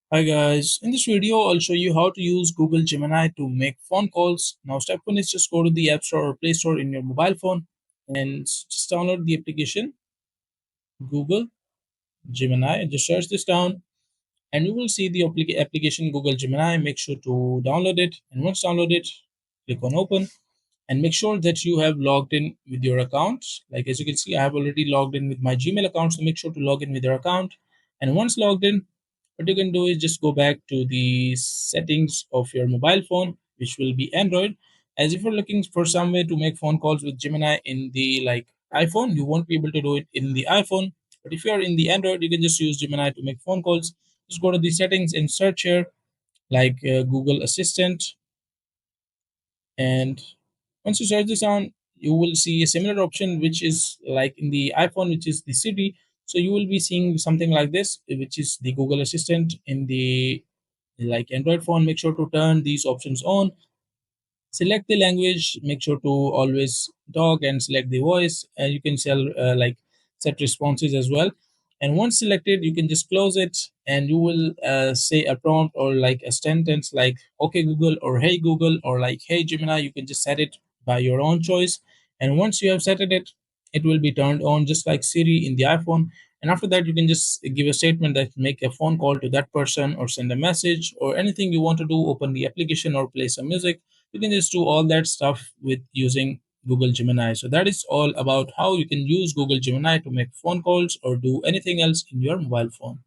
Hi guys, in this video I'll show you how to use Google Gemini to make phone calls. Now step 1 is just go to the App Store or Play Store in your mobile phone and just download the application Google Gemini and just search this down and you will see the application Google Gemini. Make sure to download it, and once downloaded click on open and make sure that you have logged in with your account. Like as you can see, I have already logged in with my Gmail account, so make sure to log in with your account. And once logged in, what you can do is just go back to the settings of your mobile phone, which will be Android. As if you're looking for some way to make phone calls with Gemini in the iPhone, you won't be able to do it in the iPhone. But if you're in the Android, you can just use Gemini to make phone calls. Just go to the settings and search here Google Assistant, and once you search this on, you will see a similar option which is like in the iPhone, which is the Siri. So you will be seeing something like this, which is the Google Assistant in the Android phone. Make sure to turn these options on. Select the language, make sure to always talk and select the voice, and you can set responses as well. And once selected, you can just close it and you will say a prompt or like a sentence like okay Google or hey Google or like hey Gemini. You can just set it by your own choice, and once you have set it, it will be turned on just like Siri in the iPhone. And after that, you can just give a statement that make a phone call to that person or send a message or anything you want to do, open the application or play some music. You can just do all that stuff with using Google Gemini. So that is all about how you can use Google Gemini to make phone calls or do anything else in your mobile phone.